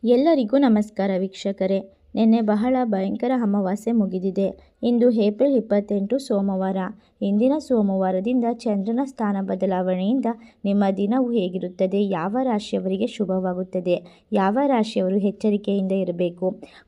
ಎಲ್ಲರಿಗೂ ನಮಸ್ಕಾರ ವೀಕ್ಷಕರೇ. ನಿನ್ನೆ ಬಹಳ ಭಯಂಕರ ಅಮಾವಾಸ್ಯೆ ಮುಗಿದಿದೆ. ಇಂದು ಏಪ್ರಿಲ್ 28 ಸೋಮವಾರ. ಇಂದಿನ ಸೋಮವಾರದಿಂದ ಚಂದ್ರನ ಸ್ಥಾನ ಬದಲಾವಣೆಯಿಂದ ನಿಮ್ಮ ದಿನವು ಹೇಗಿರುತ್ತದೆ, ಯಾವ ರಾಶಿಯವರಿಗೆ ಶುಭವಾಗುತ್ತದೆ, ಯಾವ ರಾಶಿಯವರು ಎಚ್ಚರಿಕೆಯಿಂದ ಇರಬೇಕು,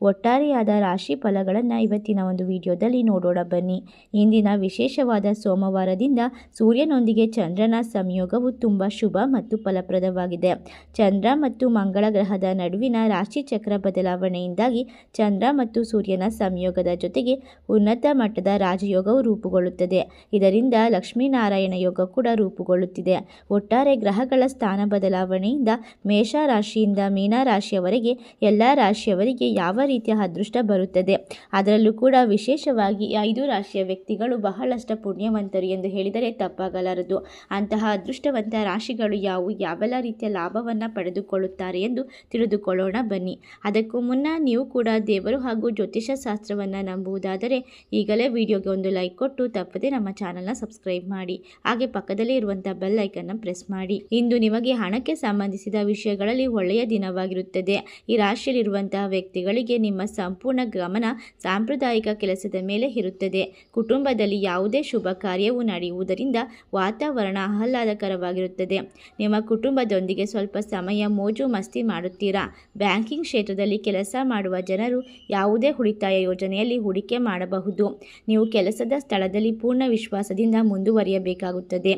ಒಟ್ಟಾರೆಯಾದ ರಾಶಿ ಫಲಗಳನ್ನು ಇವತ್ತಿನ ಒಂದು ವಿಡಿಯೋದಲ್ಲಿ ನೋಡೋಣ ಬನ್ನಿ. ಇಂದಿನ ವಿಶೇಷವಾದ ಸೋಮವಾರದಿಂದ ಸೂರ್ಯನೊಂದಿಗೆ ಚಂದ್ರನ ಸಂಯೋಗವು ತುಂಬ ಶುಭ ಮತ್ತು ಫಲಪ್ರದವಾಗಿದೆ. ಚಂದ್ರ ಮತ್ತು ಮಂಗಳ ಗ್ರಹದ ನಡುವಿನ ರಾಶಿ ಚಕ್ರ ಬದಲಾವಣೆಯಿಂದಾಗಿ ಚಂದ್ರ ಮತ್ತು ಸೂರ್ಯನ ಸಂಯೋಗದ ಜೊತೆಗೆ ಉನ್ನತ ಮಟ್ಟದ ರಾಜಯೋಗವು ರೂಪುಗೊಳ್ಳುತ್ತದೆ. ಇದರಿಂದ ಲಕ್ಷ್ಮೀನಾರಾಯಣ ಯೋಗ ಕೂಡ ರೂಪುಗೊಳ್ಳುತ್ತಿದೆ. ಒಟ್ಟಾರೆ ಗ್ರಹಗಳ ಸ್ಥಾನ ಬದಲಾವಣೆಯಿಂದ ಮೇಷ ರಾಶಿಯಿಂದ ಮೀನ ರಾಶಿಯವರೆಗೆ ಎಲ್ಲ ರಾಶಿಯವರಿಗೆ ಯಾವ ರೀತಿಯ ಅದೃಷ್ಟ ಬರುತ್ತದೆ, ಅದರಲ್ಲೂ ಕೂಡ ವಿಶೇಷವಾಗಿ 5 ರಾಶಿಯ ವ್ಯಕ್ತಿಗಳು ಬಹಳಷ್ಟು ಪುಣ್ಯವಂತರು ಎಂದು ಹೇಳಿದರೆ ತಪ್ಪಾಗಲಾರದು. ಅಂತಹ ಅದೃಷ್ಟವಂತ ರಾಶಿಗಳು ಯಾವುವು, ಯಾವೆಲ್ಲ ರೀತಿಯ ಲಾಭವನ್ನು ಪಡೆದುಕೊಳ್ಳುತ್ತಾರೆ ಎಂದು ತಿಳಿದುಕೊಳ್ಳೋಣ ಬನ್ನಿ. ಅದಕ್ಕೂ ಮುನ್ನ ನೀವು ಕೂಡ ದೇವರು ಹಾಗೂ ಜ್ಯೋತಿಷ ಶಾಸ್ತ್ರವನ್ನು ನಂಬುವುದಾದರೆ ಈಗಲೇ ವಿಡಿಯೋಗೆ ಒಂದು ಲೈಕ್ ಕೊಟ್ಟು ತಪ್ಪದೆ ನಮ್ಮ ಚಾನಲ್ನ ಸಬ್ಸ್ಕ್ರೈಬ್ ಮಾಡಿ. ಹಾಗೆ ಪಕ್ಕದಲ್ಲೇ ಇರುವಂತಹ ಬೆಲ್ ಐಕನ್ನ ಪ್ರೆಸ್ ಮಾಡಿ. ಇಂದು ನಿಮಗೆ ಹಣಕ್ಕೆ ಸಂಬಂಧಿಸಿದ ವಿಷಯಗಳಲ್ಲಿ ಒಳ್ಳೆಯ ದಿನವಾಗಿರುತ್ತದೆ. ಈ ರಾಶಿಯಲ್ಲಿರುವಂತಹ ವ್ಯಕ್ತಿಗಳಿಗೆ ನಿಮ್ಮ ಸಂಪೂರ್ಣ ಗಮನ ಸಾಂಪ್ರದಾಯಿಕ ಕೆಲಸದ ಮೇಲೆ ಇರುತ್ತದೆ. ಕುಟುಂಬದಲ್ಲಿ ಯಾವುದೇ ಶುಭ ಕಾರ್ಯವು ನಡೆಯುವುದರಿಂದ ವಾತಾವರಣ ಆಹ್ಲಾದಕರವಾಗಿರುತ್ತದೆ. ನಿಮ್ಮ ಕುಟುಂಬದೊಂದಿಗೆ ಸ್ವಲ್ಪ ಸಮಯ ಮೋಜು ಮಸ್ತಿ ಮಾಡುತ್ತೀರಾ. ಬ್ಯಾಂಕಿಂಗ್ ಕ್ಷೇತ್ರದಲ್ಲಿ ಕೆಲಸ ಮಾಡುವ ಜನರು ಯಾವುದೇ ಉಳಿತಾಯ ಯೋಜನೆಯಲ್ಲಿ ಹೂಡಿಕೆ ಮಾಡಬಹುದು. ನೀವು ಕೆಲಸದ ಸ್ಥಳದಲ್ಲಿ ಪೂರ್ಣ ವಿಶ್ವಾಸದಿಂದ ಮುಂದುವರಿಯಬೇಕಾಗುತ್ತದೆ.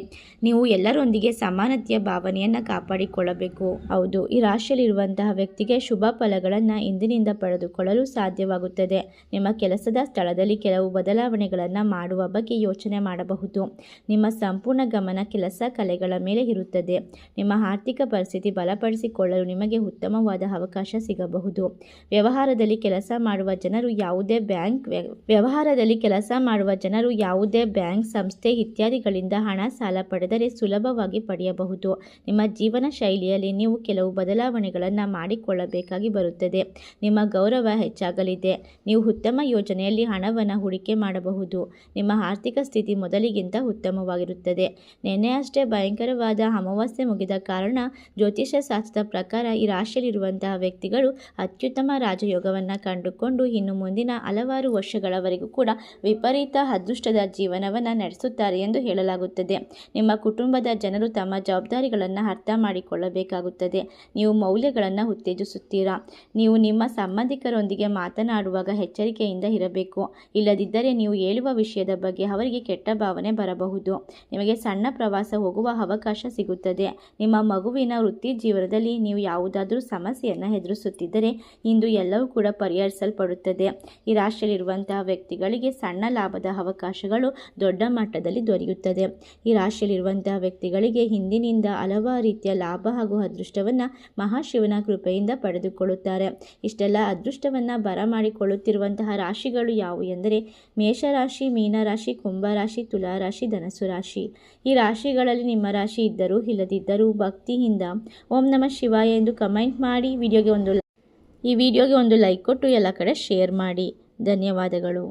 ನೀವು ಎಲ್ಲರೊಂದಿಗೆ ಸಮಾನತೆಯ ಭಾವನೆಯನ್ನು ಕಾಪಾಡಿಕೊಳ್ಳಬೇಕು. ಹೌದು, ಈ ರಾಶಿಯಲ್ಲಿರುವಂತಹ ವ್ಯಕ್ತಿಗೆ ಶುಭ ಫಲಗಳನ್ನು ಇಂದಿನಿಂದ ಪಡೆದುಕೊಳ್ಳಲು ಸಾಧ್ಯವಾಗುತ್ತದೆ. ನಿಮ್ಮ ಕೆಲಸದ ಸ್ಥಳದಲ್ಲಿ ಕೆಲವು ಬದಲಾವಣೆಗಳನ್ನು ಮಾಡುವ ಬಗ್ಗೆ ಯೋಚನೆ ಮಾಡಬಹುದು. ನಿಮ್ಮ ಸಂಪೂರ್ಣ ಗಮನ ಕೆಲಸ ಕಲೆಗಳ ಮೇಲೆ ಇರುತ್ತದೆ. ನಿಮ್ಮ ಆರ್ಥಿಕ ಪರಿಸ್ಥಿತಿ ಬಲಪಡಿಸಿಕೊಳ್ಳಲು ನಿಮಗೆ ಉತ್ತಮವಾದ ಅವಕಾಶ ಸಿಗಬಹುದು. ವ್ಯವಹಾರದಲ್ಲಿ ಕೆಲಸ ಮಾಡುವ ಜನರು ಯಾವುದೇ ಬ್ಯಾಂಕ್ ಸಂಸ್ಥೆ ಇತ್ಯಾದಿಗಳಿಂದ ಹಣ ಸಾಲ ಪಡೆದರೆ ಸುಲಭವಾಗಿ ಪಡೆಯಬಹುದು. ನಿಮ್ಮ ಜೀವನ ಶೈಲಿಯಲ್ಲಿ ನೀವು ಕೆಲವು ಬದಲಾವಣೆಗಳನ್ನು ಮಾಡಿಕೊಳ್ಳಬೇಕಾಗಿ ಬರುತ್ತದೆ. ನಿಮ್ಮ ಗೌರವ ಹೆಚ್ಚಾಗಲಿದೆ. ನೀವು ಉತ್ತಮ ಯೋಜನೆಯಲ್ಲಿ ಹಣವನ್ನು ಹೂಡಿಕೆ ಮಾಡಬಹುದು. ನಿಮ್ಮ ಆರ್ಥಿಕ ಸ್ಥಿತಿ ಮೊದಲಿಗಿಂತ ಉತ್ತಮವಾಗಿರುತ್ತದೆ. ನಿನ್ನೆಯಷ್ಟೇ ಭಯಂಕರವಾದ ಅಮಾವಾಸ್ಯೆ ಮುಗಿದ ಕಾರಣ ಜ್ಯೋತಿಷ ಶಾಸ್ತ್ರದ ಪ್ರಕಾರ ಈ ರಾಶಿಯಲ್ಲಿರುವಂತಹ ವ್ಯಕ್ತಿಗಳು ಅತ್ಯುತ್ತಮ ರಾಜಯೋಗವನ್ನು ಕಂಡುಕೊಂಡು ಇನ್ನು ಮುಂದಿನ ಹಲವಾರು ವರ್ಷಗಳವರೆಗೂ ಕೂಡ ವಿಪರೀತ ಅದೃಷ್ಟದ ಜೀವನವನ್ನು ನಡೆಸುತ್ತಾರೆ ಎಂದು ಹೇಳಲಾಗುತ್ತದೆ. ನಿಮ್ಮ ಕುಟುಂಬದ ಜನರು ತಮ್ಮ ಜವಾಬ್ದಾರಿಗಳನ್ನು ಅರ್ಥ ಮಾಡಿಕೊಳ್ಳಬೇಕಾಗುತ್ತದೆ. ನೀವು ಮೌಲ್ಯಗಳನ್ನು ಉತ್ತೇಜಿಸುತ್ತೀರಾ. ನೀವು ನಿಮ್ಮ ಸಂಬಂಧಿಕರೊಂದಿಗೆ ಮಾತನಾಡುವಾಗ ಎಚ್ಚರಿಕೆಯಿಂದ ಇರಬೇಕು. ಇಲ್ಲದಿದ್ದರೆ ನೀವು ಹೇಳುವ ವಿಷಯದ ಬಗ್ಗೆ ಅವರಿಗೆ ಕೆಟ್ಟ ಭಾವನೆ ಬರಬಹುದು. ನಿಮಗೆ ಸಣ್ಣ ಪ್ರವಾಸ ಹೋಗುವ ಅವಕಾಶ ಸಿಗುತ್ತದೆ. ನಿಮ್ಮ ಮಗುವಿನ ವೃತ್ತಿ ಜೀವನದಲ್ಲಿ ನೀವು ಯಾವುದಾದ್ರೂ ಸಮಸ್ಯೆಯನ್ನು ಎದುರಿಸುತ್ತಿದ್ದರೆ ಇಂದು ಎಲ್ಲವೂ ಕೂಡ ಪರಿಹರಿಸಲ್ಪಡುತ್ತದೆ. ಈ ರಾಶಿಯಲ್ಲಿರುವಂತಹ ವ್ಯಕ್ತಿಗಳಿಗೆ ಸಣ್ಣ ಲಾಭದ ಅವಕಾಶಗಳು ದೊಡ್ಡ ಮಟ್ಟದಲ್ಲಿ ದೊರೆಯುತ್ತದೆ. ಈ ರಾಶಿಯಲ್ಲಿರುವಂತಹ ವ್ಯಕ್ತಿಗಳಿಗೆ ಹಿಂದಿನಿಂದ ಹಲವಾರು ರೀತಿಯ ಲಾಭ ಹಾಗೂ ಅದೃಷ್ಟವನ್ನು ಮಹಾಶಿವನ ಕೃಪೆಯಿಂದ ಪಡೆದುಕೊಳ್ಳುತ್ತಾರೆ. ಇಷ್ಟೆಲ್ಲ ಅದೃಷ್ಟವನ್ನು ಬರಮಾಡಿಕೊಳ್ಳುತ್ತಿರುವಂತಹ ರಾಶಿಗಳು ಯಾವುವು ಎಂದರೆ ಮೇಷರಾಶಿ, ಮೀನರಾಶಿ, ಕುಂಭರಾಶಿ, ತುಲಾರಾಶಿ, ಧನಸ್ಸು ರಾಶಿ. ಈ ರಾಶಿಗಳಲ್ಲಿ ನಿಮ್ಮ ರಾಶಿ ಇದ್ದರೂ ಇಲ್ಲದಿದ್ದರೂ ಭಕ್ತಿಯಿಂದ ಓಂ ನಮಃ ಶಿವಾಯ ಎಂದು ಕಮೆಂಟ್ ಮಾಡಿ ಈ ವಿಡಿಯೋಗೆ ಒಂದು ಲೈಕ್ ಕೊಟ್ಟು ಎಲ್ಲ ಕಡೆ ಶೇರ್ ಮಾಡಿ. ಧನ್ಯವಾದಗಳು.